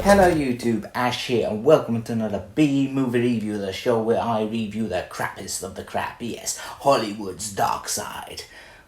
Hello YouTube, Ash here and welcome to another B movie review, the show where I review the crappiest of the crap, yes, Hollywood's dark side.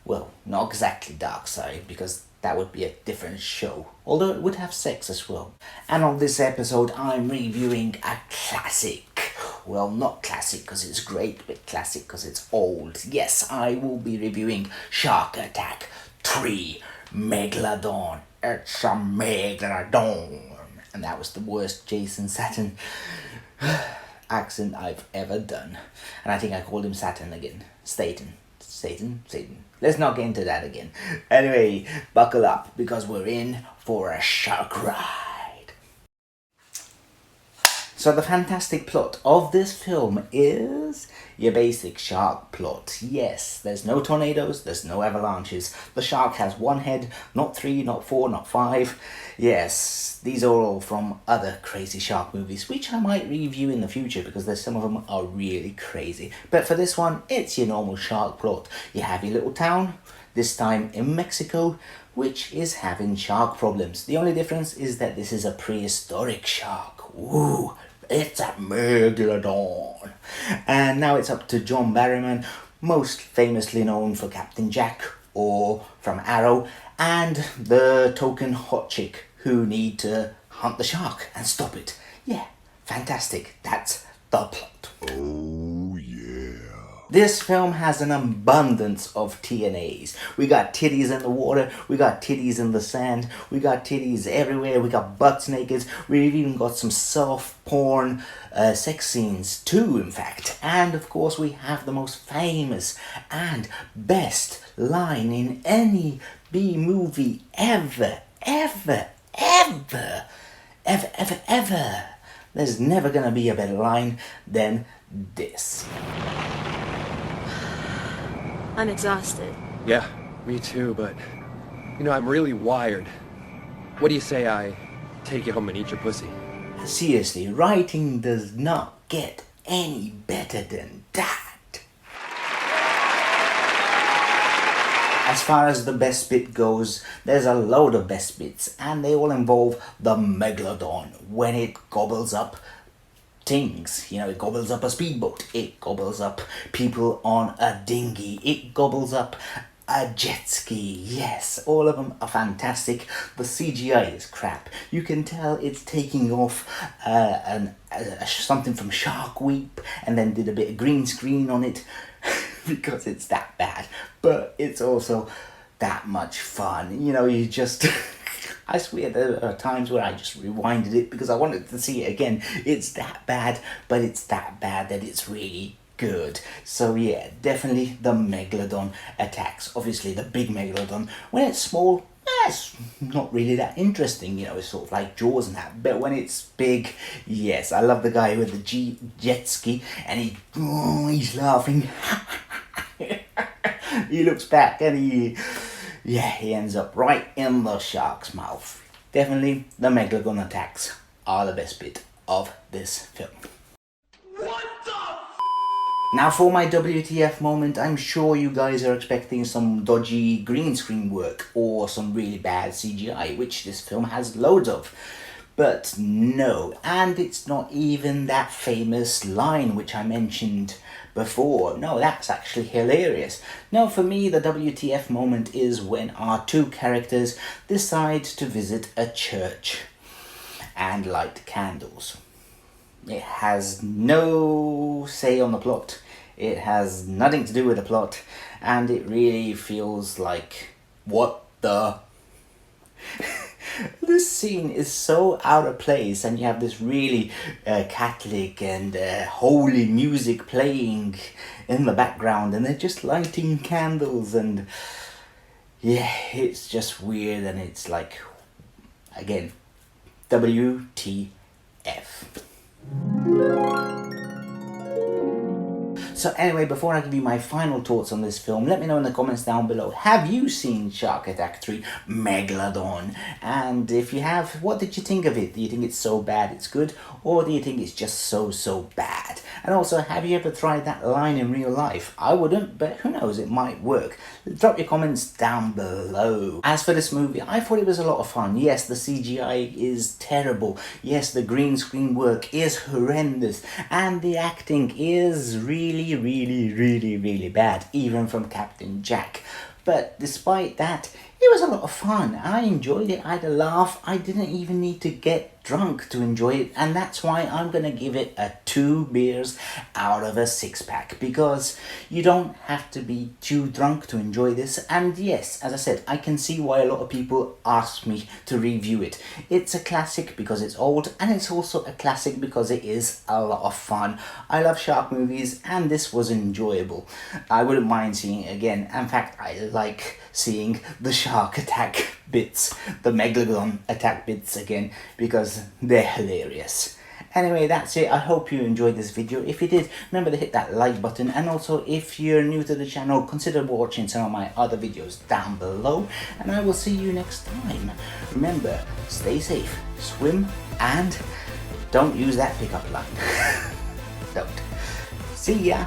Well, not exactly dark side because that would be a different show, although it would have sex as well. And on this episode I'm reviewing a classic. Well, not classic because it's great, but classic because it's old. Yes, I will be reviewing Shark Attack 3 Megalodon. It's a Megalodon. And that was the worst Jason Statham accent I've ever done. And I think I called him Saturn again. Satan. Let's not get into that again. Anyway, buckle up because we're in for a shark ride. So the fantastic plot of this film is your basic shark plot. Yes, there's no tornadoes, there's no avalanches. The shark has one head, not three, not four, not five. Yes, these are all from other crazy shark movies, which I might review in the future because there's some of them are really crazy. But for this one, it's your normal shark plot. You have your little town, this time in Mexico, which is having shark problems. The only difference is that this is a prehistoric shark. Ooh, it's a Megalodon. And now it's up to John Barrowman, most famously known for Captain Jack or from Arrow, and the token hot chick who need to hunt the shark and stop it. Yeah, fantastic. That's the plot. Oh yeah. This film has an abundance of TNAs. We got titties in the water, we got titties in the sand, we got titties everywhere, we got butts naked, we've even got some soft porn sex scenes too, in fact. And of course we have the most famous and best line in any B movie ever. There's never gonna be a better line than this. I'm exhausted. Yeah, me too, but, I'm really wired. What do you say I take you home and eat your pussy? Seriously, writing does not get any better than that. As far as the best bit goes, there's a load of best bits, and they all involve the Megalodon when it gobbles up things. It gobbles up a speedboat, it gobbles up people on a dinghy, it gobbles up a jet ski. Yes, all of them are fantastic. The CGI is crap. You can tell it's taking off something from Shark Week and then did a bit of green screen on it because it's that bad. But it's also that much fun. You just... I swear there are times where I just rewinded it because I wanted to see it again. It's that bad, but it's that bad that it's really good. So yeah, definitely the Megalodon attacks. Obviously the big Megalodon, when it's small, it's not really that interesting. It's sort of like Jaws and that. But when it's big, yes, I love the guy with the jet ski and he's laughing. He looks back and he ends up right in the shark's mouth. Definitely, the Megalodon attacks are the best bit of this film. What the f***? Now for my WTF moment, I'm sure you guys are expecting some dodgy green screen work or some really bad CGI, which this film has loads of. But no, and it's not even that famous line which I mentioned before. No, that's actually hilarious. No, for me the WTF moment is when our two characters decide to visit a church and light candles. It has no say on the plot. It has nothing to do with the plot, and it really feels like, what the... This scene is so out of place, and you have this really Catholic and holy music playing in the background, and they're just lighting candles, and yeah, it's just weird, and it's like, again, WTF. So anyway, before I give you my final thoughts on this film, let me know in the comments down below, have you seen Shark Attack 3 Megalodon? And if you have, what did you think of it? Do you think it's so bad it's good, or do you think it's just so bad? And also, have you ever tried that line in real life? I wouldn't, but who knows, it might work. Drop your comments down below. As for this movie, I thought it was a lot of fun. Yes, the CGI is terrible. Yes, the green screen work is horrendous. And the acting is really bad, even from Captain Jack. But despite that, it was a lot of fun. I enjoyed it. I had a laugh. I didn't even need to get drunk to enjoy it, and that's why I'm gonna give it a 2 beers out of a 6-pack, because you don't have to be too drunk to enjoy this. And yes, as I said, I can see why a lot of people ask me to review it. It's a classic because it's old, and it's also a classic because it is a lot of fun. I love shark movies, and this was enjoyable. I wouldn't mind seeing it again. In fact, I like seeing the shark attack bits, the Megalodon attack bits again, because they're hilarious. Anyway, that's it. I hope you enjoyed this video. If you did, remember to hit that like button, and also if you're new to the channel, consider watching some of my other videos down below, and I will see you next time. Remember, stay safe, swim, and don't use that pickup line. Don't. See ya.